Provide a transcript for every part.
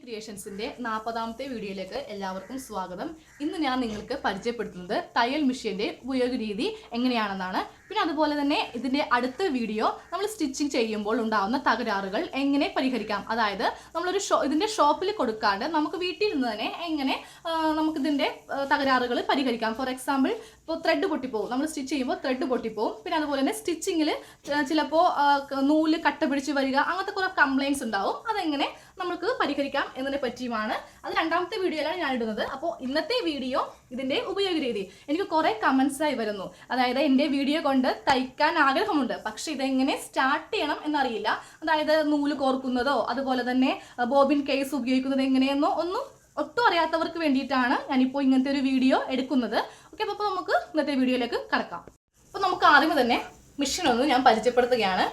ക്രിയേഷൻസിന്റെ 40ാമത്തെ വീഡിയോയിലേക്ക് എല്ലാവർക്കും സ്വാഗതം. ഇന്ന് ഞാൻ നിങ്ങൾക്ക് പരിചയപ്പെടുത്തുന്നത് തയ്യൽ മെഷീന്റെ ഉപയോഗ രീതി എങ്ങനെയാണെന്നാണ്. പിന്നെ അതുപോലെ തന്നെ ഇതിന്റെ അടുത്ത വീഡിയോ നമ്മൾ സ്റ്റിച്ചിങ് ചെയ്യുമ്പോൾ ഉണ്ടാകുന്ന തകരാറുകൾ എങ്ങനെ പരിഹരിക്കാം, അതായത് നമ്മളൊരു ഇതിന്റെ ഷോപ്പിൽ കൊടുക്കാണ്ട് നമുക്ക് വീട്ടിൽ നിന്ന് തന്നെ എങ്ങനെ നമുക്കിതിന്റെ തകരാറുകൾ പരിഹരിക്കാം. ഫോർ എക്സാമ്പിൾ, ഇപ്പോൾ ത്രെഡ് പൊട്ടിപ്പോവും, നമ്മൾ സ്റ്റിച്ച് ചെയ്യുമ്പോൾ ത്രെഡ് പൊട്ടിപ്പോവും. പിന്നെ അതുപോലെ തന്നെ സ്റ്റിച്ചിങ്ങിൽ ചിലപ്പോൾ നൂല് കട്ട പിടിച്ച് വരിക, അങ്ങനത്തെ കുറേ കംപ്ലയിൻസ് ഉണ്ടാവും. അതെങ്ങനെ നമുക്ക് പരിഹരിക്കാം എന്നതിനെ പറ്റിയുമാണ്. അത് രണ്ടാമത്തെ വീഡിയോയിലാണ് ഞാൻ ഇടുന്നത്. അപ്പോൾ ഇന്നത്തെ വീഡിയോ ഇതിൻ്റെ ഉപയോഗ രീതി. എനിക്ക് കുറേ കമൻസ് ആയി വരുന്നു, അതായത് എൻ്റെ വീഡിയോ കൊണ്ട് തയ്ക്കാൻ ആഗ്രഹമുണ്ട്, പക്ഷെ ഇതെങ്ങനെ സ്റ്റാർട്ട് ചെയ്യണം എന്നറിയില്ല. അതായത് നൂല് കോർക്കുന്നതോ അതുപോലെ തന്നെ ബോബിൻ കേസ് ഉപയോഗിക്കുന്നത് എങ്ങനെയെന്നോ ഒട്ടും അറിയാത്തവർക്ക് വേണ്ടിയിട്ടാണ് ഞാനിപ്പോൾ ഇങ്ങനത്തെ ഒരു വീഡിയോ എടുക്കുന്നത്. ഓക്കെ, അപ്പോൾ നമുക്ക് ഇന്നത്തെ വീഡിയോയിലേക്ക് കടക്കാം. അപ്പോൾ നമുക്ക് ആദ്യമേ തന്നെ മെഷീനൊന്ന് ഞാൻ പരിചയപ്പെടുത്തുകയാണ്.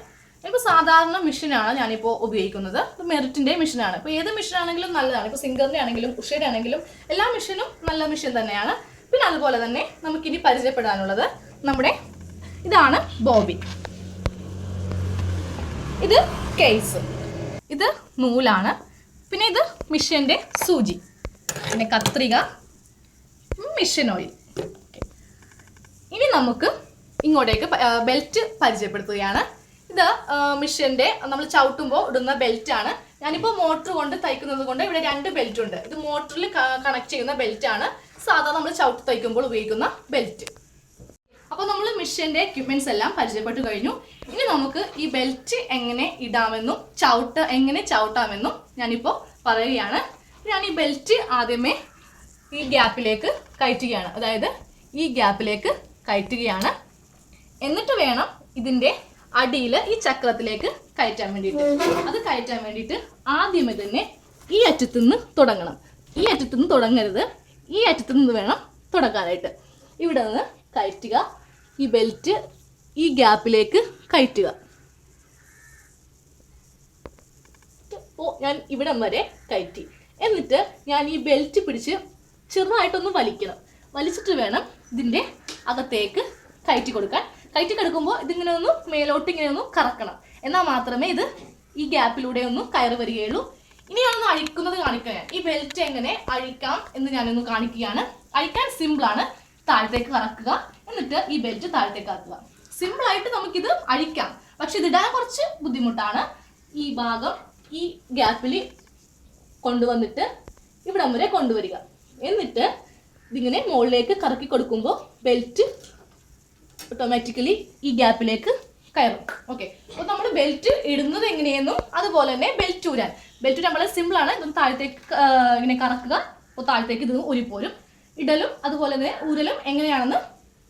ഇപ്പോൾ സാധാരണ മെഷീനാണ് ഞാനിപ്പോൾ ഉപയോഗിക്കുന്നത്. ഇപ്പോൾ മെറിറ്റിൻ്റെ മെഷീനാണ്. ഇപ്പോൾ ഏത് മെഷീനാണെങ്കിലും നല്ലതാണ്. ഇപ്പോൾ സിംഗറിൻ്റെ ആണെങ്കിലും ഉഷയുടെ ആണെങ്കിലും എല്ലാ മെഷീനും നല്ല മെഷീൻ തന്നെയാണ്. പിന്നെ അതുപോലെ തന്നെ നമുക്കിനി പരിചയപ്പെടാനുള്ളത് ഇതാണ് ബോബിൻ, ഇത് കേസ്, ഇത് നൂലാണ്, പിന്നെ ഇത് മെഷീൻ്റെ സൂചി, പിന്നെ കത്രിക, മെഷീൻ ഓയിൽ. ഇനി നമുക്ക് ഇങ്ങോട്ടേക്ക് ബെൽറ്റ് പരിചയപ്പെടുത്തുകയാണ്. ഇത് മെഷീൻ്റെ നമ്മൾ ചവിട്ടുമ്പോൾ ഇടുന്ന ബെൽറ്റാണ്. ഞാനിപ്പോൾ മോട്ടർ കൊണ്ട് തയ്ക്കുന്നത് കൊണ്ട് ഇവിടെ 2 ബെൽറ്റ് ഉണ്ട്. ഇത് മോട്ടറിൽ കണക്ട് ചെയ്യുന്ന ബെൽറ്റാണ്, സാധാരണ നമ്മൾ ചവിട്ട് തയ്ക്കുമ്പോൾ ഉപയോഗിക്കുന്ന ബെൽറ്റ്. അപ്പോൾ നമ്മൾ മെഷീൻ്റെ എക്യുപ്മെൻറ്റ്സ് എല്ലാം പരിചയപ്പെട്ടു കഴിഞ്ഞു. ഇനി നമുക്ക് ഈ ബെൽറ്റ് എങ്ങനെ ഇടാമെന്നും എങ്ങനെ ചവിട്ടാമെന്നും ഞാനിപ്പോൾ പറയുകയാണ്. ഞാൻ ഈ ബെൽറ്റ് ആദ്യമേ ഈ ഗ്യാപ്പിലേക്ക് കയറ്റുകയാണ്, അതായത് ഈ ഗ്യാപ്പിലേക്ക് കയറ്റുകയാണ്. എന്നിട്ട് വേണം ഇതിൻ്റെ അടിയിൽ ഈ ചക്രത്തിലേക്ക് കയറ്റാൻ വേണ്ടിയിട്ട്. അത് കയറ്റാൻ വേണ്ടിയിട്ട് ആദ്യമേ തന്നെ ഈ അറ്റത്തുനിന്ന് തുടങ്ങണം. ഈ അറ്റത്തുനിന്ന് തുടങ്ങരുത്, ഈ അറ്റത്തുനിന്ന് വേണം തുടങ്ങാനായിട്ട്. ഇവിടെ നിന്ന് കയറ്റുക, ഈ ബെൽറ്റ് ഈ ഗ്യാപ്പിലേക്ക് കയറ്റുക. അപ്പോൾ ഞാൻ ഇവിടം വരെ കയറ്റി. എന്നിട്ട് ഞാൻ ഈ ബെൽറ്റ് പിടിച്ച് ചെറുതായിട്ടൊന്ന് വലിക്കണം. വലിച്ചിട്ട് വേണം ഇതിൻ്റെ അകത്തേക്ക് കയറ്റി കൊടുക്കാൻ. കയറ്റി കിടക്കുമ്പോൾ ഇതിങ്ങനെ ഒന്ന് മേലോട്ട് ഇങ്ങനെ ഒന്ന് കറക്കണം, എന്നാൽ മാത്രമേ ഇത് ഈ ഗ്യാപ്പിലൂടെ ഒന്ന് കയറി വരികയുള്ളൂ. ഇനി ഞാനൊന്ന് അഴിക്കുന്നത് കാണിക്കാൻ. ഈ ബെൽറ്റ് എങ്ങനെ അഴിക്കാം എന്ന് ഞാനൊന്ന് കാണിക്കുകയാണ്. അഴിക്കാൻ സിമ്പിളാണ്. താഴത്തേക്ക് കറക്കുക, എന്നിട്ട് ഈ ബെൽറ്റ് താഴത്തേക്ക് ആക്കുക. സിമ്പിളായിട്ട് നമുക്കിത് അഴിക്കാം, പക്ഷെ ഇതിടാൻ കുറച്ച് ബുദ്ധിമുട്ടാണ്. ഈ ഭാഗം ഈ ഗ്യാപ്പിൽ കൊണ്ടുവന്നിട്ട് ഇവിടം വരെ കൊണ്ടുവരിക. എന്നിട്ട് ഇതിങ്ങനെ മുകളിലേക്ക് കറക്കി കൊടുക്കുമ്പോൾ ബെൽറ്റ് ഓട്ടോമാറ്റിക്കലി ഈ ഗ്യാപ്പിലേക്ക് കയറും. ഓക്കെ, അപ്പോൾ നമ്മൾ ബെൽറ്റ് ഇടുന്നത് എങ്ങനെയെന്നും അതുപോലെ തന്നെ ബെൽറ്റ് ഊരാൻ വളരെ സിമ്പിളാണ്. ഇതൊന്ന് താഴത്തേക്ക് ഇങ്ങനെ കറക്കുക, അപ്പോൾ താഴത്തേക്ക് ഇത് ഊരിപ്പോരും. ഇടലും അതുപോലെ തന്നെ ഊരലും എങ്ങനെയാണെന്ന്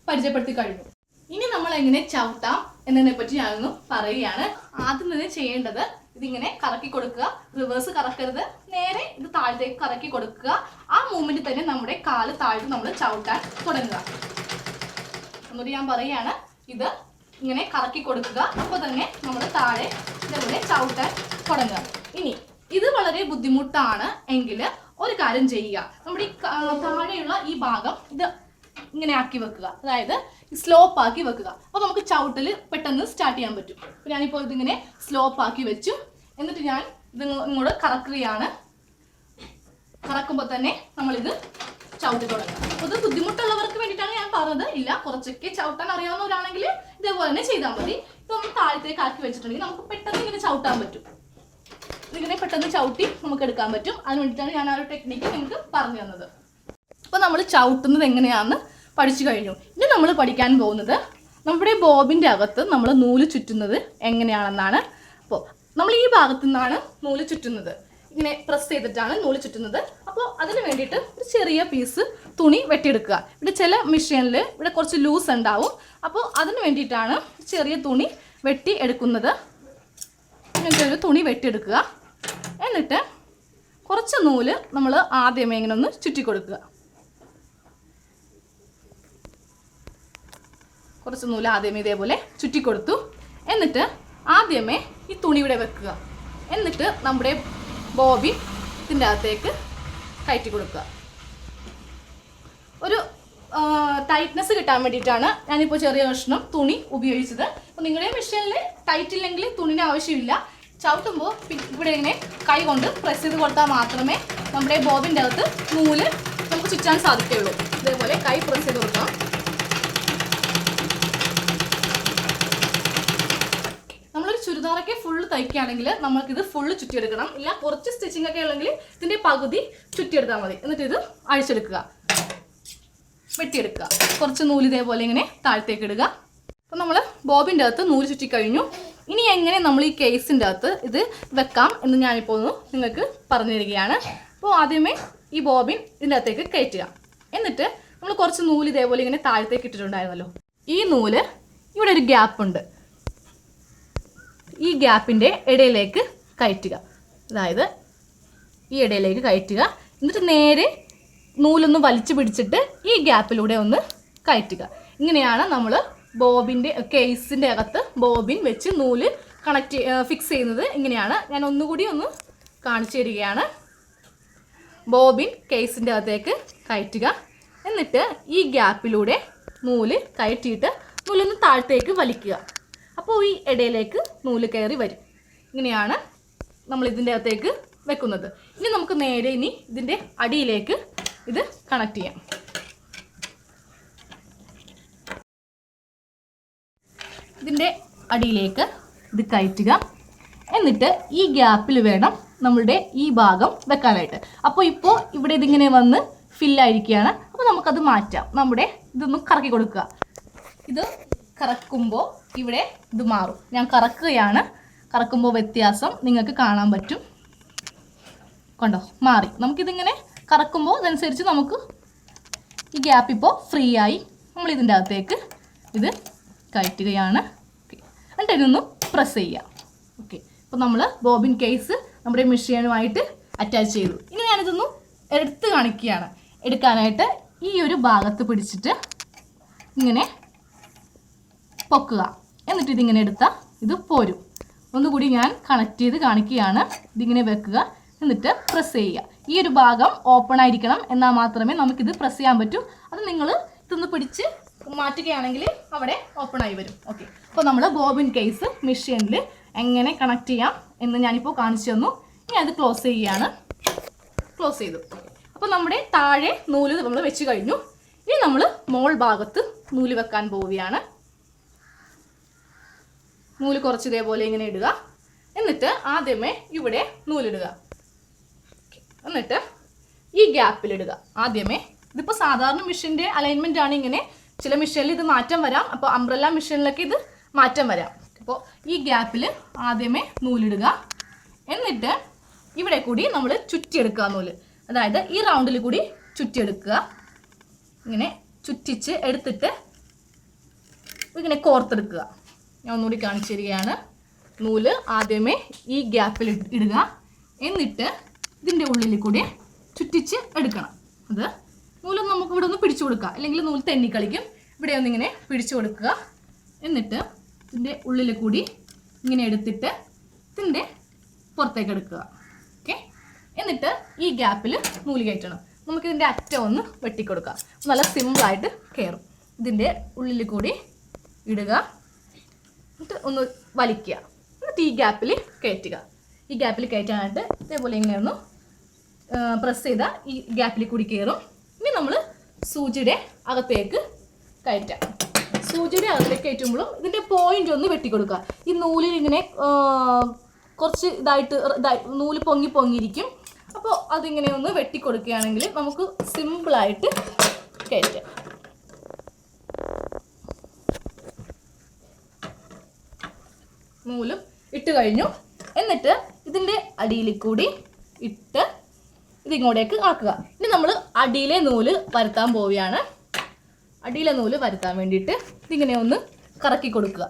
പരിചയപ്പെടുത്തി കഴിഞ്ഞു. ഇനി നമ്മൾ എങ്ങനെ ചവിട്ടാം എന്നതിനെ പറ്റി ഞാനൊന്ന് പറയുകയാണ്. ആദ്യം തന്നെ ചെയ്യേണ്ടത് ഇതിങ്ങനെ കറക്കി കൊടുക്കുക, റിവേഴ്സ് കറക്കരുത്, നേരെ ഇത് താഴത്തേക്ക് കറക്കി കൊടുക്കുക. ആ മൂവ്മെന്റ് തന്നെ നമ്മുടെ കാല് താഴ്ത്ത് നമ്മൾ ചവിട്ടാൻ തുടങ്ങുക. എന്നിട്ട് ഞാൻ പറയുകയാണ്, ഇത് ഇങ്ങനെ കറക്കി കൊടുക്കുക, അപ്പോൾ തന്നെ നമ്മൾ താഴെ ഇതേപോലെ ചവിട്ടാൻ തുടങ്ങുക. ഇനി ഇത് വളരെ ബുദ്ധിമുട്ടാണ് എങ്കിൽ ഒരു കാര്യം ചെയ്യുക, നമ്മുടെ ഈ താഴെയുള്ള ഈ ഭാഗം ഇത് ഇങ്ങനെ ആക്കി വെക്കുക, അതായത് സ്ലോപ്പ് ആക്കി വെക്കുക. അപ്പോൾ നമുക്ക് ചവിട്ടൽ പെട്ടെന്ന് സ്റ്റാർട്ട് ചെയ്യാൻ പറ്റും. അപ്പോൾ ഞാനിപ്പോൾ ഇതിങ്ങനെ സ്ലോപ്പ് ആക്കി വെച്ചു. എന്നിട്ട് ഞാൻ ഇത് ഇങ്ങോട്ട് കറക്കുകയാണ്. കറക്കുമ്പോൾ തന്നെ നമ്മളിത് ചവിട്ടി തുടങ്ങുക. അപ്പോൾ ഇത് ബുദ്ധിമുട്ടുള്ളവർക്ക് വേണ്ടിയിട്ടാണ് ഞാൻ പറഞ്ഞത്. ഇല്ല, കുറച്ചൊക്കെ ചവിട്ടാൻ അറിയാവുന്നവരാണെങ്കിൽ ഇതേപോലെ തന്നെ ചെയ്താൽ മതി. ഇതൊന്ന് താഴത്തേക്ക് ആക്കി വെച്ചിട്ടുണ്ടെങ്കിൽ നമുക്ക് പെട്ടെന്ന് ഇങ്ങനെ ചവിട്ടാൻ പറ്റും. ഇതിങ്ങനെ പെട്ടെന്ന് ചവിട്ടി നമുക്ക് എടുക്കാൻ പറ്റും. അതിന് വേണ്ടിയിട്ടാണ് ഞാൻ ആ ഒരു ടെക്നിക്ക് നിങ്ങൾക്ക് പറഞ്ഞു തന്നത്. അപ്പോൾ നമ്മൾ ചവിട്ടുന്നത് എങ്ങനെയാണെന്ന് പഠിച്ചു കഴിഞ്ഞു. ഇനി നമ്മൾ പഠിക്കാൻ പോകുന്നത് നമ്മുടെ ബോബിൻ്റെ അകത്ത് നമ്മൾ നൂല് ചുറ്റുന്നത് എങ്ങനെയാണെന്നാണ്. അപ്പോൾ നമ്മൾ ഈ ഭാഗത്തു നിന്നാണ് നൂല് ചുറ്റുന്നത്. ഇങ്ങനെ പ്രസ് ചെയ്തിട്ടാണ് നൂല് ചുറ്റുന്നത്. അപ്പോൾ അതിന് വേണ്ടിയിട്ട് ഒരു ചെറിയ പീസ് തുണി വെട്ടിയെടുക്കുക. ഇവിടെ ചില മെഷീനിൽ ഇവിടെ കുറച്ച് ലൂസ് ഉണ്ടാവും. അപ്പോൾ അതിന് വേണ്ടിയിട്ടാണ് ചെറിയ തുണി വെട്ടി എടുക്കുന്നത്. ഇങ്ങനത്തെ ഒരു തുണി വെട്ടിയെടുക്കുക. എന്നിട്ട് കുറച്ച് നൂല് നമ്മൾ ആദ്യമേ ഇങ്ങനെ ഒന്ന് ചുറ്റി കൊടുക്കുക. കുറച്ച് നൂല് ആദ്യമേ ഇതേപോലെ ചുറ്റി കൊടുത്തു. എന്നിട്ട് ആദ്യമേ ഈ തുണി ഇവിടെ വെക്കുക. എന്നിട്ട് നമ്മുടെ ബോബിൻ ഇതിൻ്റെ അകത്തേക്ക് കയറ്റി കൊടുക്കുക. ഒരു ടൈറ്റ്നെസ് കിട്ടാൻ വേണ്ടിയിട്ടാണ് ഞാനിപ്പോൾ ചെറിയ കഷ്ണം തുണി ഉപയോഗിച്ചത്. അപ്പോൾ നിങ്ങളുടെ മെഷീനിൽ ടൈറ്റ് ഇല്ലെങ്കിൽ തുണിന് ആവശ്യമില്ല, ചവിട്ടുമ്പോൾ ഇവിടെ ഇങ്ങനെ കൈ കൊണ്ട് പ്രസ് ചെയ്ത് കൊടുത്താൽ മാത്രമേ നമ്മുടെ ബോബിൻ്റെ അകത്ത് നൂല് നമുക്ക് ചുറ്റാൻ സാധിക്കുകയുള്ളൂ. ഇതേപോലെ കൈ പ്രസ് ചെയ്ത് കൊടുക്കാം. നമ്മളൊരു ചുരിദാറൊക്കെ ഫുള്ള് തയ്ക്കുകയാണെങ്കിൽ നമുക്കിത് ഫുള്ള് ചുറ്റിയെടുക്കണം. ഇല്ല കുറച്ച് സ്റ്റിച്ചിങ് ഒക്കെ ഉള്ളെങ്കിൽ ഇതിൻ്റെ പകുതി ചുറ്റിയെടുത്താൽ മതി. എന്നിട്ട് ഇത് അഴിച്ചെടുക്കുക, വെട്ടിയെടുക്കുക. കുറച്ച് നൂല് ഇതേപോലെ ഇങ്ങനെ താഴത്തേക്ക് ഇടുക. അപ്പോൾ നമ്മൾ ബോബിൻ്റെ അകത്ത് നൂല് ചുറ്റി കഴിഞ്ഞു. ഇനി എങ്ങനെ നമ്മൾ ഈ കേസിൻ്റെ അകത്ത് ഇത് വെക്കാം എന്ന് ഞാനിപ്പോൾ ഒന്ന് നിങ്ങൾക്ക് പറഞ്ഞു തരികയാണ്. അപ്പോൾ ആദ്യമേ ഈ ബോബിൻ ഇതിൻ്റെ അകത്തേക്ക് കയറ്റുക. എന്നിട്ട് നമ്മൾ കുറച്ച് നൂല് ഇതേപോലെ ഇങ്ങനെ താഴത്തേക്ക് ഇട്ടിട്ടുണ്ടായിരുന്നല്ലോ. ഈ നൂല് ഇവിടെ ഒരു ഗ്യാപ്പുണ്ട്, ഈ ഗ്യാപ്പിൻ്റെ ഇടയിലേക്ക് കയറ്റുക. അതായത് ഈ ഇടയിലേക്ക് കയറ്റുക. എന്നിട്ട് നേരെ നൂലൊന്ന് വലിച്ചു പിടിച്ചിട്ട് ഈ ഗ്യാപ്പിലൂടെ ഒന്ന് കയറ്റുക. ഇങ്ങനെയാണ് നമ്മൾ ബോബിൻ്റെ കേസിൻ്റെ അകത്ത് ബോബിൻ വെച്ച് നൂല് ഫിക്സ് ചെയ്യുന്നത്. ഇങ്ങനെയാണ്. ഞാൻ ഒന്നുകൂടി ഒന്ന് കാണിച്ചു തരികയാണ്. ബോബിൻ കേസിൻ്റെ അകത്തേക്ക് കയറ്റുക. എന്നിട്ട് ഈ ഗ്യാപ്പിലൂടെ നൂല് കയറ്റിയിട്ട് നൂലൊന്ന് താഴത്തേക്ക് വലിക്കുക. അപ്പോൾ ഈ ഇടയിലേക്ക് നൂല് കയറി വരും. ഇങ്ങനെയാണ് നമ്മൾ ഇതിൻ്റെ അകത്തേക്ക് വെക്കുന്നത്. ഇനി നമുക്ക് നേരെ ഇതിൻ്റെ അടിയിലേക്ക് ഇത് കണക്ട് ചെയ്യാം. ഇതിൻ്റെ അടിയിലേക്ക് ഇത് കയറ്റുക. എന്നിട്ട് ഈ ഗ്യാപ്പിൽ വേണം നമ്മളുടെ ഈ ഭാഗം വെക്കാനായിട്ട്. അപ്പോൾ ഇപ്പോൾ ഇവിടെ ഇതിങ്ങനെ വന്ന് ഫില്ലായിരിക്കുകയാണ്. അപ്പോൾ നമുക്കത് മാറ്റാം. നമ്മുടെ ഇതൊന്ന് കറക്കി കൊടുക്കുക. ഇത് കറക്കുമ്പോൾ ഇവിടെ ഇത് മാറും. ഞാൻ കറക്കുകയാണ്. കറക്കുമ്പോൾ വ്യത്യാസം നിങ്ങൾക്ക് കാണാൻ പറ്റും. കണ്ടോ, മാറി. നമുക്കിതിങ്ങനെ കറക്കുമ്പോൾ അതനുസരിച്ച് നമുക്ക് ഈ ഗ്യാപ്പ് ഇപ്പോൾ ഫ്രീ ആയി. നമ്മൾ ഇതിൻ്റെ അകത്തേക്ക് ഇത് കയറ്റുകയാണ്. എന്നിട്ട് ഇതൊന്ന് പ്രസ് ചെയ്യുക. ഓക്കെ, അപ്പോൾ നമ്മൾ ബോബിൻ കേസ് നമ്മുടെ മെഷീനുമായിട്ട് അറ്റാച്ച് ചെയ്തു. ഇനി ഞാനിതൊന്ന് എടുത്ത് കാണിക്കുകയാണ്. എടുക്കാനായിട്ട് ഈ ഒരു ഭാഗത്ത് പിടിച്ചിട്ട് ഇങ്ങനെ പൊക്കുക. എന്നിട്ട് ഇതിങ്ങനെ എടുത്താൽ ഇത് പോരും. ഒന്നുകൂടി ഞാൻ കണക്ട് ചെയ്ത് കാണിക്കുകയാണ്. ഇതിങ്ങനെ വെക്കുക. എന്നിട്ട് പ്രസ് ചെയ്യുക. ഈ ഒരു ഭാഗം ഓപ്പൺ ആയിരിക്കണം, എന്നാൽ മാത്രമേ നമുക്കിത് പ്രസ് ചെയ്യാൻ പറ്റൂ. അത് നിങ്ങൾ ഇതൊന്ന് പിടിച്ച് മാറ്റുകയാണെങ്കിൽ അവിടെ ഓപ്പൺ ആയി വരും. ഓക്കെ, അപ്പോൾ നമ്മൾ ബോബിൻ കേസ് മെഷീനിൽ എങ്ങനെ കണക്ട് ചെയ്യാം എന്ന് ഞാനിപ്പോൾ കാണിച്ചു തന്നു. ഇനി അത് ക്ലോസ് ചെയ്യുകയാണ്. ക്ലോസ് ചെയ്തു. അപ്പോൾ നമ്മുടെ താഴെ നൂല് നമ്മൾ വെച്ച് കഴിഞ്ഞു. ഇനി നമ്മൾ മോൾ ഭാഗത്ത് നൂല് വെക്കാൻ പോവുകയാണ്. നൂല് കുറച്ച് ഇതേപോലെ ഇങ്ങനെ ഇടുക. എന്നിട്ട് ആദ്യമേ ഇവിടെ നൂലിടുക. എന്നിട്ട് ഈ ഗ്യാപ്പിലിടുക. ആദ്യമേ ഇതിപ്പോൾ സാധാരണ മെഷീൻ്റെ അലൈൻമെൻ്റ് ആണ് ഇങ്ങനെ. ചില മെഷീനിൽ ഇത് മാറ്റം വരാം. അപ്പോൾ അംബ്രല്ല മെഷീനിലൊക്കെ ഇത് മാറ്റം വരാം. അപ്പോൾ ഈ ഗ്യാപ്പിൽ ആദ്യമേ നൂലിടുക. എന്നിട്ട് ഇവിടെ കൂടി നമ്മൾ ചുറ്റിയെടുക്കുക നൂല്. അതായത് ഈ റൗണ്ടിൽ കൂടി ചുറ്റിയെടുക്കുക. ഇങ്ങനെ ചുറ്റിച്ച് എടുത്തിട്ട് ഇങ്ങനെ കോർത്തെടുക്കുക. ഞാൻ ഒന്നുകൂടി കാണിച്ചു തരികയാണ്. നൂല് ആദ്യമേ ഈ ഗ്യാപ്പിൽ ഇടുക. എന്നിട്ട് ഇതിൻ്റെ ഉള്ളിൽ കൂടി ചുറ്റിച്ച് എടുക്കണം. അത് നൂലൊന്ന് നമുക്ക് ഇവിടെ ഒന്ന് പിടിച്ചു കൊടുക്കുക, അല്ലെങ്കിൽ നൂല് തെന്നിക്കളിക്കും. ഇവിടെ ഒന്നിങ്ങനെ പിടിച്ചു കൊടുക്കുക. എന്നിട്ട് ഇതിൻ്റെ ഉള്ളിൽ കൂടി ഇങ്ങനെ എടുത്തിട്ട് ഇതിൻ്റെ പുറത്തേക്ക് എടുക്കുക. ഓക്കെ, എന്നിട്ട് ഈ ഗ്യാപ്പിൽ നൂല് കയറ്റണം. നമുക്കിതിൻ്റെ അറ്റം ഒന്ന് വെട്ടിക്കൊടുക്കാം. നല്ല സിമ്പിളായിട്ട് കയറും. ഇതിൻ്റെ ഉള്ളിൽ കൂടി ഇടുക. എന്നിട്ട് ഒന്ന് വലിക്കുക. എന്നിട്ട് ഈ ഗ്യാപ്പിൽ കയറ്റുക. ഈ ഗ്യാപ്പിൽ കയറ്റാനായിട്ട് ഇതേപോലെ ഇങ്ങനെ ഒന്ന് പ്രസ് ചെയ്താൽ ഈ ഗ്യാപ്പിൽ കൂടി കയറും. ഇനി നമ്മൾ സൂചിയുടെ അകത്തേക്ക് കയറ്റാം. സൂചിയുടെ അകത്തേക്ക് കയറ്റുമ്പോഴും ഇതിൻ്റെ പോയിന്റ് ഒന്ന് വെട്ടിക്കൊടുക്കുക. ഈ നൂലിൽ ഇങ്ങനെ കുറച്ച് നൂല് പൊങ്ങിയിരിക്കും. അപ്പോൾ അതിങ്ങനെ ഒന്ന് വെട്ടിക്കൊടുക്കുകയാണെങ്കിൽ നമുക്ക് സിമ്പിളായിട്ട് കയറ്റാം. നൂലും ഇട്ട് കഴിഞ്ഞു. എന്നിട്ട് ഇതിൻ്റെ അടിയിൽ കൂടി ഇട്ട് ഇതിങ്ങോട്ടേക്ക് ആക്കുക. ഇനി നമ്മൾ അടിയിലെ നൂല് വരുത്താൻ പോവുകയാണ്. അടിയിലെ നൂല് വരുത്താൻ വേണ്ടിയിട്ട് ഇതിങ്ങനെ ഒന്ന് കറക്കി കൊടുക്കുക.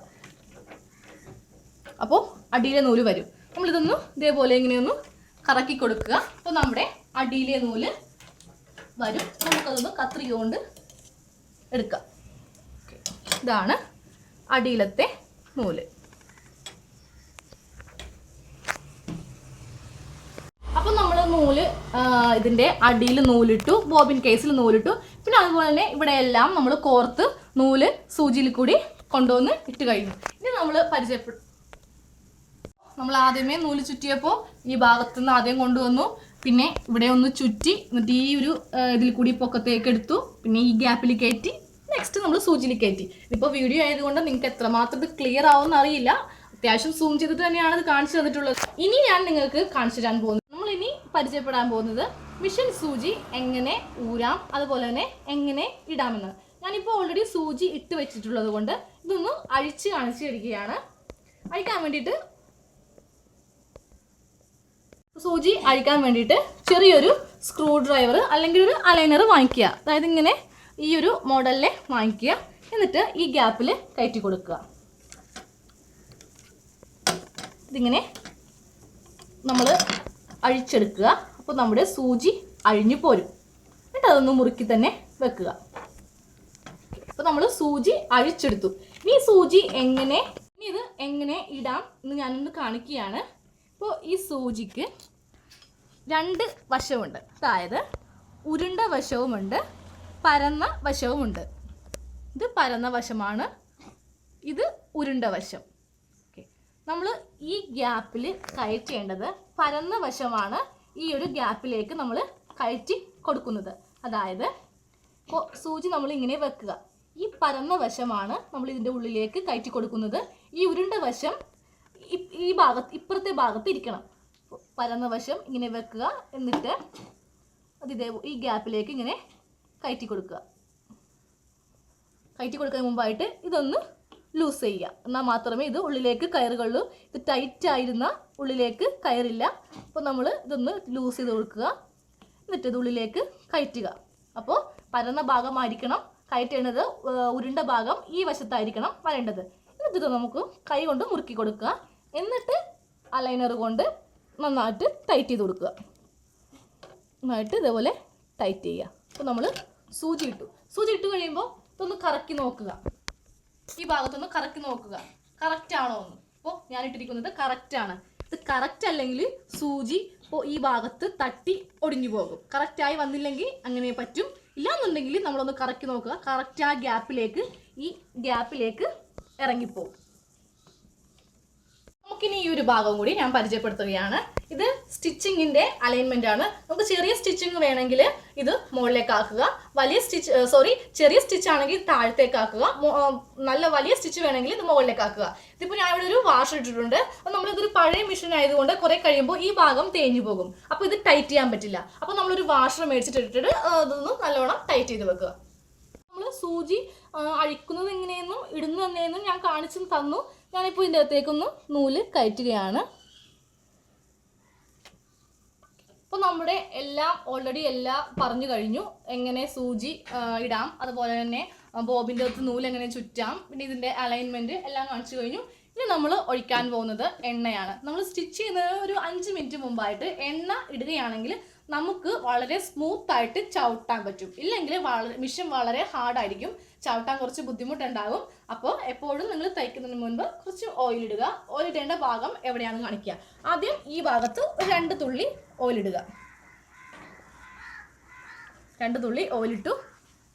അപ്പോൾ അടിയിലെ നൂല് വരും. നമ്മളിതൊന്ന് ഇതേപോലെ ഇങ്ങനെയൊന്ന് കറക്കി കൊടുക്കുക. അപ്പോൾ നമ്മുടെ അടിയിലെ നൂല് വരും. നമുക്കതൊന്ന് കത്രിക കൊണ്ട് എടുക്കാം. ഇതാണ് അടിയിലത്തെ നൂല്. അപ്പം നമ്മൾ നൂല് ഇതിൻ്റെ അടിയിൽ നൂലിട്ടു, ബോബിൻ കേസിൽ നൂലിട്ടു. പിന്നെ അതുപോലെ തന്നെ ഇവിടെ എല്ലാം നമ്മൾ കോർത്ത് നൂല് സൂചിയിൽ കൂടി കൊണ്ടുവന്ന് ഇട്ട് കഴിഞ്ഞു. ഇനി നമ്മൾ നമ്മൾ ആദ്യമേ നൂല് ചുറ്റിയപ്പോൾ ഈ ഭാഗത്തുനിന്ന് ആദ്യം കൊണ്ടുവന്നു, പിന്നെ ഇവിടെ ഒന്ന് ചുറ്റി, എന്നിട്ട് ഈ ഒരു ഇതിൽ കൂടി പൊക്കത്തേക്ക് എടുത്തു, പിന്നെ ഈ ഗ്യാപ്പിൽ കയറ്റി, നെക്സ്റ്റ് നമ്മൾ സൂചിയിൽ കയറ്റി. ഇപ്പോൾ വീഡിയോ ആയതുകൊണ്ട് നിങ്ങൾക്ക് എത്രമാത്രം ഇത് ക്ലിയർ ആവുമെന്ന് അറിയില്ല, അത്യാവശ്യം സൂം ചെയ്തിട്ട് തന്നെയാണ് ഇത് കാണിച്ചു തന്നിട്ടുള്ളത്. ഇനി ഞാൻ നിങ്ങൾക്ക് കാണിച്ചു തരാൻ പോകുന്നത്, നമ്മളിനി പരിചയപ്പെടാൻ പോകുന്നത് മിഷൻ സൂചി എങ്ങനെ ഊരാം, അതുപോലെ തന്നെ എങ്ങനെ ഇടാമെന്ന്. ഞാനിപ്പോൾ ഓൾറെഡി സൂചി ഇട്ട് വെച്ചിട്ടുള്ളത് കൊണ്ട് ഇതൊന്ന് അഴിച്ച് കാണിച്ചു തരികയാണ്. അഴിക്കാൻ വേണ്ടിയിട്ട് സൂചി അഴിക്കാൻ വേണ്ടിയിട്ട് ചെറിയൊരു സ്ക്രൂ ഡ്രൈവർ അല്ലെങ്കിൽ ഒരു അലൈനർ വാങ്ങിക്കുക. അതായത് ഇങ്ങനെ ഈ ഒരു മോഡലിലെ വാങ്ങിക്കുക. എന്നിട്ട് ഈ ഗ്യാപ്പിൽ കയറ്റി കൊടുക്കുക. ഇതിങ്ങനെ നമ്മൾ അഴിച്ചെടുക്കുക. അപ്പോൾ നമ്മുടെ സൂചി അഴിഞ്ഞു പോരും. എന്നിട്ട് അതൊന്ന് മുറുക്കി തന്നെ വെക്കുക. അപ്പോൾ നമ്മൾ സൂചി അഴിച്ചെടുത്തു. ഇനി സൂചി ഇത് എങ്ങനെ ഇടാം എന്ന് ഞാനൊന്ന് കാണിക്കുകയാണ്. ഇപ്പോൾ ഈ സൂചിക്ക് 2 വശമുണ്ട്. അതായത് ഉരുണ്ട വശവുമുണ്ട്, പരന്ന വശവുമുണ്ട്. ഇത് പരന്ന വശമാണ്, ഇത് ഉരുണ്ട വശം. ഓക്കെ, നമ്മൾ ഈ ഗ്യാപ്പിൽ കയറ്റേണ്ടത് പരന്ന വശമാണ്. ഈ ഒരു ഗ്യാപ്പിലേക്ക് നമ്മൾ കയറ്റി കൊടുക്കുന്നത്. അതായത് ഇപ്പോൾ സൂചി നമ്മൾ ഇങ്ങനെ വെക്കുക, ഈ പരന്ന വശമാണ് നമ്മൾ ഇതിൻ്റെ ഉള്ളിലേക്ക് കയറ്റി കൊടുക്കുന്നത്. ഈ ഉരുണ്ട വശം ഈ ഇപ്പുറത്തെ ഭാഗത്ത് ഇരിക്കണം. പരന്ന വശം ഇങ്ങനെ വെക്കുക, എന്നിട്ട് ഈ ഗ്യാപ്പിലേക്ക് ഇങ്ങനെ കയറ്റി കൊടുക്കുക. കയറ്റി കൊടുക്കുന്നതിന് മുമ്പായിട്ട് ഇതൊന്ന് ലൂസ് ചെയ്യുക, എന്നാൽ മാത്രമേ ഇത് ഉള്ളിലേക്ക് കയറുകയുള്ളൂ. ഇത് ടൈറ്റ് ആയിരുന്ന ഉള്ളിലേക്ക് കയറില്ല. അപ്പോൾ നമ്മൾ ഇതൊന്ന് ലൂസ് ചെയ്ത് കൊടുക്കുക, എന്നിട്ട് ഇത് ഉള്ളിലേക്ക് കയറ്റുക. അപ്പോൾ പരന്ന ഭാഗമായിരിക്കണം കയറ്റേണ്ടത്, ഉരുണ്ട ഭാഗം ഈ വശത്തായിരിക്കണം വരേണ്ടത്. എന്നിട്ട് ഇത് നമുക്ക് കൈ കൊണ്ട് മുറുക്കി കൊടുക്കുക. എന്നിട്ട് അലൈനർ കൊണ്ട് നന്നായിട്ട് ടൈറ്റ് ചെയ്ത് കൊടുക്കുക. നന്നായിട്ട് ഇതേപോലെ ടൈറ്റ് ചെയ്യുക. അപ്പോൾ നമ്മൾ സൂചി ഇട്ട് കഴിയുമ്പോൾ ഇതൊന്ന് കറക്കി നോക്കുക. ഈ ഭാഗത്തൊന്ന് കറക്കി നോക്കുക, കറക്റ്റ് ആണോ എന്ന്. അപ്പോൾ ഞാനിട്ടിരിക്കുന്നത് കറക്റ്റാണ്. ഇത് കറക്റ്റ് അല്ലെങ്കിൽ സൂചി ഇപ്പോൾ ഈ ഭാഗത്ത് തട്ടി ഒടിഞ്ഞു പോകും. കറക്റ്റായി വന്നില്ലെങ്കിൽ അങ്ങനെ പറ്റും. ഇല്ലാന്നുണ്ടെങ്കിൽ നമ്മളൊന്ന് കറക്കി നോക്കുക. കറക്റ്റ് ആ ഗ്യാപ്പിലേക്ക് ഇറങ്ങിപ്പോകും. നമുക്കിനി ഈ ഒരു ഭാഗം കൂടി ഞാൻ പരിചയപ്പെടുത്തുകയാണ്. ഇത് സ്റ്റിച്ചിങ്ങിൻ്റെ അലൈൻമെൻ്റ് ആണ്. നമുക്ക് ചെറിയ സ്റ്റിച്ചിങ് വേണമെങ്കിൽ ഇത് മുകളിലേക്ക് ആക്കുക, ചെറിയ സ്റ്റിച്ച് ആണെങ്കിൽ താഴത്തേക്ക് ആക്കുക, നല്ല വലിയ സ്റ്റിച്ച് വേണമെങ്കിൽ ഇത് മുകളിലേക്ക് ആക്കുക. ഇതിപ്പോൾ ഞാൻ ഇവിടെ ഒരു വാഷർ ഇട്ടിട്ടുണ്ട്. അപ്പോൾ നമ്മളിതൊരു പഴയ മെഷീൻ ആയതുകൊണ്ട് കുറേ കഴിയുമ്പോൾ ഈ ഭാഗം തേഞ്ഞു പോകും. അപ്പോൾ ഇത് ടൈറ്റ് ചെയ്യാൻ പറ്റില്ല. അപ്പോൾ നമ്മളൊരു വാഷർ മേടിച്ചിട്ടിട്ട് അതൊന്ന് നല്ലോണം ടൈറ്റ് ചെയ്ത് വെക്കുക. നമ്മൾ സൂചി അഴിക്കുന്നത് എങ്ങനെയെന്നും ഇടുന്നത് എങ്ങനെയെന്നും ഞാൻ കാണിച്ചു തന്നു. ഞാനിപ്പോൾ ഇതിൻ്റെ അകത്തേക്കൊന്ന് നൂല് കയറ്റുകയാണ്. അപ്പോൾ നമ്മുടെ ഓൾറെഡി എല്ലാം പറഞ്ഞു കഴിഞ്ഞു. എങ്ങനെ സൂചി ഇടാം, അതുപോലെ തന്നെ ബോബിൻ്റെ അകത്ത് നൂല് എങ്ങനെ ചുറ്റാം, പിന്നെ ഇതിൻ്റെ അലൈൻമെൻറ്റ് എല്ലാം കാണിച്ചു കഴിഞ്ഞു. ഇനി നമ്മൾ ഒഴിക്കാൻ പോകുന്നത് എണ്ണയാണ്. നമ്മൾ സ്റ്റിച്ച് ചെയ്യുന്നത് ഒരു 5 മിനിറ്റ് മുമ്പായിട്ട് എണ്ണ ഇടുകയാണെങ്കിൽ നമുക്ക് വളരെ സ്മൂത്തായിട്ട് ചവിട്ടാൻ പറ്റും. ഇല്ലെങ്കിൽ മിഷൻ വളരെ ഹാർഡായിരിക്കും, ചവിട്ടാൻ കുറച്ച് ബുദ്ധിമുട്ടുണ്ടാകും. അപ്പോൾ എപ്പോഴും നിങ്ങൾ തയ്ക്കുന്നതിന് മുൻപ് കുറച്ച് ഓയിൽ ഇടുക. ഓയിൽ ഇടേണ്ട ഭാഗം എവിടെയാണെന്ന് കാണിക്കുക. ആദ്യം ഈ ഭാഗത്ത് ഒരു 2 തുള്ളി ഓയിൽ ഇടുക. 2 തുള്ളി ഓയിലിട്ടു.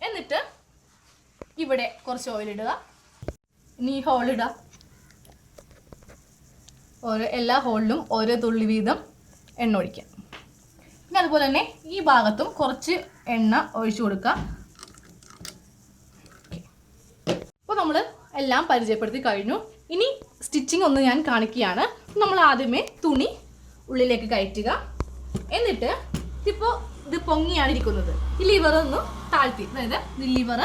എന്നിട്ട് ഇവിടെ കുറച്ച് ഓയിൽ ഇടുക. ഇനി ഈ ഹോൾ ഇടുക. എല്ലാ ഹോളിലും ഓരോ തുള്ളി വീതം എണ്ണ ഒഴിക്കാം. പിന്നെ അതുപോലെ തന്നെ ഈ ഭാഗത്തും കുറച്ച് എണ്ണ ഒഴിച്ചു കൊടുക്കുക. അപ്പോൾ നമ്മൾ എല്ലാം പരിചയപ്പെടുത്തി കഴിഞ്ഞു. ഇനി സ്റ്റിച്ചിങ് ഒന്ന് ഞാൻ കാണിക്കുകയാണ്. നമ്മൾ ആദ്യമേ തുണി ഉള്ളിലേക്ക് കയറ്റുക. എന്നിട്ട് ഇത് പൊങ്ങിയാണ് ഇരിക്കുന്നത്. ഈ ലിവർ ഒന്ന് താഴ്ത്തി, അതായത് ലിവർ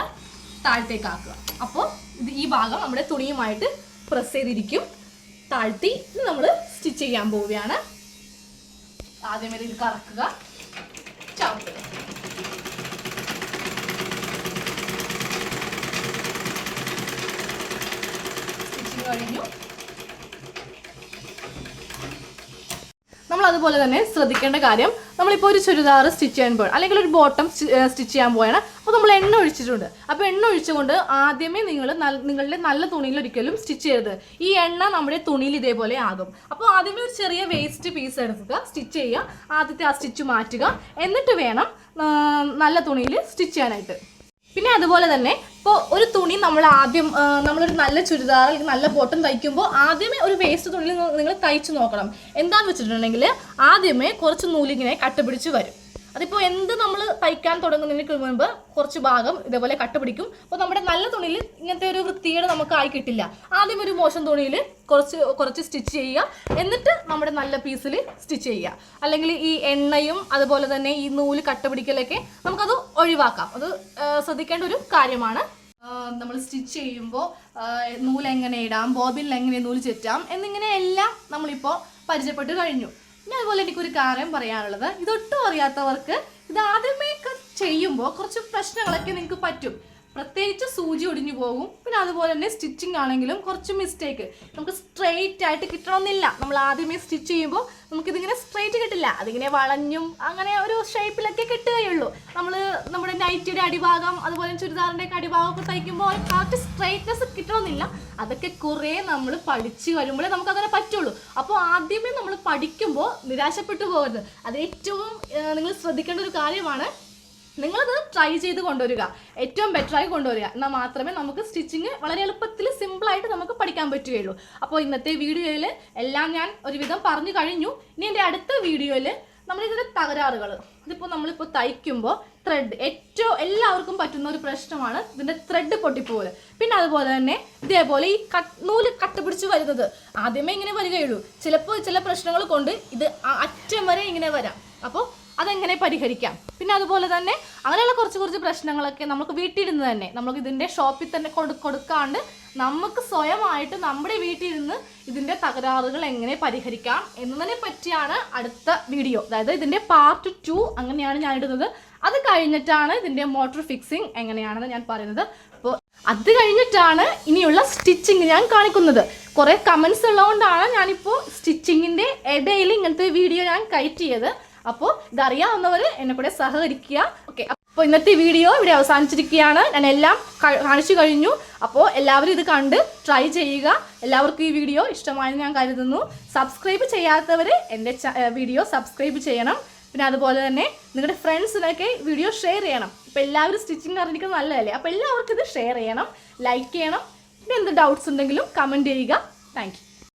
താഴത്തേക്കാക്കുക. അപ്പോൾ ഈ ഭാഗം നമ്മുടെ തുണിയുമായിട്ട് പ്രസ് ചെയ്തിരിക്കും. താഴ്ത്തി നമ്മൾ സ്റ്റിച്ച് ചെയ്യാൻ പോവുകയാണ്. ആദ്യമേ ഇത് കറക്കുക, ചവിട്ടുക. സ്റ്റിച്ചിങ് കഴിഞ്ഞു. നമ്മൾ അതുപോലെ തന്നെ ശ്രദ്ധിക്കേണ്ട കാര്യം, നമ്മളിപ്പോൾ ഒരു ചുരിദാർ സ്റ്റിച്ച് ചെയ്യാൻ പോയാണ്, അല്ലെങ്കിൽ ഒരു ബോട്ടം സ്റ്റിച്ച് ചെയ്യാൻ പോയാണ്. അപ്പോൾ നമ്മൾ എണ്ണ ഒഴിച്ചിട്ടുണ്ട്. അപ്പോൾ എണ്ണ ഒഴിച്ചുകൊണ്ട് ആദ്യമേ നിങ്ങളുടെ നല്ല തുണിയിൽ ഒരിക്കലും സ്റ്റിച്ച് ചെയ്യരുത്. ഈ എണ്ണ നമ്മുടെ തുണിയിൽ ഇതേപോലെ ആകും. അപ്പോൾ ആദ്യമേ ഒരു ചെറിയ വേസ്റ്റ് പീസ് എടുക്കുക, സ്റ്റിച്ച് ചെയ്യുക. ആദ്യത്തെ ആ സ്റ്റിച്ച് മാറ്റുക. എന്നിട്ട് വേണം നല്ല തുണിയിൽ സ്റ്റിച്ച് ചെയ്യാനായിട്ട്. പിന്നെ അതുപോലെ തന്നെ ഇപ്പോൾ ഒരു തുണി നമ്മൾ ആദ്യം നമ്മളൊരു നല്ല ചുരിദാർ അല്ലെങ്കിൽ നല്ല ബോട്ടം തയ്ക്കുമ്പോൾ ആദ്യമേ ഒരു വേസ്റ്റ് തുണിയിൽ നിങ്ങൾ തയ്ച്ചു നോക്കണം. എന്താണെന്ന് വെച്ചിട്ടുണ്ടെങ്കിൽ ആദ്യമേ കുറച്ച് നൂലിങ്ങനെ കട്ടുപിടിച്ച് വരും. അതിപ്പോൾ എന്ത് നമ്മൾ തയ്ക്കാൻ തുടങ്ങുന്നതിന് മുൻപ് കുറച്ച് ഭാഗം ഇതേപോലെ കട്ടുപിടിക്കും. അപ്പോൾ നമ്മുടെ നല്ല തുണിയിൽ ഇങ്ങനത്തെ ഒരു വൃത്തികേട് നമുക്ക് ആയി കിട്ടില്ല. ആദ്യം ഒരു മോശം തുണിയിൽ കുറച്ച് സ്റ്റിച്ച് ചെയ്യുക, എന്നിട്ട് നമ്മുടെ നല്ല പീസിൽ സ്റ്റിച്ച് ചെയ്യുക. അല്ലെങ്കിൽ ഈ എണ്ണയും അതുപോലെ തന്നെ ഈ നൂല് കട്ടുപിടിക്കലൊക്കെ നമുക്കത് ഒഴിവാക്കാം. അത് ശ്രദ്ധിക്കേണ്ട ഒരു കാര്യമാണ്. നമ്മൾ സ്റ്റിച്ച് ചെയ്യുമ്പോൾ നൂല് എങ്ങനെ ഇടാം, ബോബിനിൽ എങ്ങനെ നൂല് ചുറ്റാം എന്നിങ്ങനെ എല്ലാം നമ്മളിപ്പോൾ പരിചയപ്പെട്ട് കഴിഞ്ഞു. പിന്നെ അതുപോലെ എനിക്കൊരു കാര്യം പറയാനുള്ളത്, ഇതൊട്ടും അറിയാത്തവർക്ക് ഇത് ആദ്യമേയൊക്കെ ചെയ്യുമ്പോൾ കുറച്ച് പ്രശ്നങ്ങളൊക്കെ നിങ്ങൾക്ക് പറ്റും. പ്രത്യേകിച്ച് സൂചി ഒടിഞ്ഞു പോകും. പിന്നെ അതുപോലെ തന്നെ സ്റ്റിച്ചിങ് ആണെങ്കിലും കുറച്ച് മിസ്റ്റേക്ക്. നമുക്ക് സ്ട്രെയിറ്റ് ആയിട്ട് കിട്ടണമെന്നില്ല. നമ്മൾ ആദ്യമേ സ്റ്റിച്ച് ചെയ്യുമ്പോൾ നമുക്കിതിങ്ങനെ സ്ട്രെയിറ്റ് കിട്ടില്ല. അതിങ്ങനെ വളഞ്ഞും അങ്ങനെ ഒരു ഷേപ്പിലൊക്കെ കിട്ടുകയുള്ളൂ. നമ്മുടെ നൈറ്റിയുടെ അടിഭാഗം അതുപോലെ ചുരിദാറിൻ്റെ ഒക്കെ അടിഭാഗമൊക്കെ തയ്ക്കുമ്പോൾ കറക്റ്റ് സ്ട്രെയിറ്റ്നെസ് കിട്ടണമെന്നില്ല. അതൊക്കെ കുറേ നമ്മൾ പഠിച്ച് വരുമ്പോഴേ നമുക്കങ്ങനെ പറ്റുള്ളൂ. അപ്പോൾ ആദ്യമേ നമ്മൾ പഠിക്കുമ്പോൾ നിരാശപ്പെട്ടു പോകരുത്. അത് ഏറ്റവും നിങ്ങൾ ശ്രദ്ധിക്കേണ്ട ഒരു കാര്യമാണ്. നിങ്ങളത് ട്രൈ ചെയ്ത് കൊണ്ടുവരിക, ഏറ്റവും ബെറ്ററായി കൊണ്ടുവരിക. എന്നാൽ മാത്രമേ നമുക്ക് സ്റ്റിച്ചിങ് വളരെ എളുപ്പത്തിൽ സിമ്പിളായിട്ട് നമുക്ക് പഠിക്കാൻ പറ്റുകയുള്ളൂ. അപ്പോൾ ഇന്നത്തെ വീഡിയോയിൽ എല്ലാം ഞാൻ ഒരുവിധം പറഞ്ഞു കഴിഞ്ഞു. ഇനി എൻ്റെ അടുത്ത വീഡിയോയിൽ നമ്മളിതിൻ്റെ തകരാറുകൾ, ഇതിപ്പോൾ നമ്മളിപ്പോൾ തയ്ക്കുമ്പോൾ ത്രെഡ് എല്ലാവർക്കും പറ്റുന്ന ഒരു പ്രശ്നമാണ് ഇതിൻ്റെ ത്രെഡ് പൊട്ടിപ്പോകൽ. പിന്നെ അതുപോലെ തന്നെ ഇതേപോലെ ഈ നൂല് കട്ടുപിടിച്ച് വരുന്നത് ആദ്യമേ ഇങ്ങനെ വരികയുള്ളൂ. ചിലപ്പോൾ ചില പ്രശ്നങ്ങൾ കൊണ്ട് ഇത് അറ്റം വരെ ഇങ്ങനെ വരാം. അപ്പോൾ അതെങ്ങനെ പരിഹരിക്കാം? പിന്നെ അതുപോലെ തന്നെ അങ്ങനെയുള്ള കുറച്ച് പ്രശ്നങ്ങളൊക്കെ നമുക്ക് വീട്ടിലിരുന്ന് തന്നെ നമുക്ക് ഇതിൻ്റെ ഷോപ്പിൽ തന്നെ കൊടുക്കാണ്ട് നമുക്ക് സ്വയമായിട്ട് നമ്മുടെ വീട്ടിലിരുന്ന് ഇതിൻ്റെ തകരാറുകൾ എങ്ങനെ പരിഹരിക്കാം എന്നതിനെ പറ്റിയാണ് അടുത്ത വീഡിയോ. അതായത് ഇതിൻ്റെ പാർട്ട് 2 അങ്ങനെയാണ് ഞാൻ ഇടുന്നത്. അത് കഴിഞ്ഞിട്ടാണ് ഇതിൻ്റെ മോട്ടോർ ഫിക്സിങ് എങ്ങനെയാണെന്ന് ഞാൻ പറയുന്നത്. അപ്പോൾ അത് കഴിഞ്ഞിട്ടാണ് ഇനിയുള്ള സ്റ്റിച്ചിങ് ഞാൻ കാണിക്കുന്നത്. കുറേ കമൻസ് ഉള്ളതുകൊണ്ടാണ് ഞാനിപ്പോൾ സ്റ്റിച്ചിങ്ങിൻ്റെ ഇടയിൽ ഇങ്ങനത്തെ വീഡിയോ ഞാൻ കയറ്റിയത്. അപ്പോൾ ഇതറിയാവുന്നവർ എന്നെ കൂടെ സഹകരിക്കുക. ഓക്കെ, അപ്പോൾ ഇന്നത്തെ വീഡിയോ ഇവിടെ അവസാനിച്ചിരിക്കുകയാണ്. ഞാൻ എല്ലാം കാണിച്ചു കഴിഞ്ഞു. അപ്പോൾ എല്ലാവരും ഇത് കണ്ട് ട്രൈ ചെയ്യുക. എല്ലാവർക്കും ഈ വീഡിയോ ഇഷ്ടമായെന്ന് ഞാൻ കരുതുന്നു. സബ്സ്ക്രൈബ് ചെയ്യാത്തവർ എൻ്റെ വീഡിയോ സബ്സ്ക്രൈബ് ചെയ്യണം. പിന്നെ അതുപോലെ തന്നെ നിങ്ങളുടെ ഫ്രണ്ട്സിനൊക്കെ വീഡിയോ ഷെയർ ചെയ്യണം. ഇപ്പോൾ എല്ലാവരും സ്റ്റിച്ചിങ് അറിഞ്ഞിരിക്കുന്നത് നല്ലതല്ലേ? അപ്പോൾ എല്ലാവർക്കും ഇത് ഷെയർ ചെയ്യണം, ലൈക്ക് ചെയ്യണം. പിന്നെ എന്ത് ഡൗട്ട്സ് ഉണ്ടെങ്കിലും കമൻറ്റ് ചെയ്യുക. Thank you.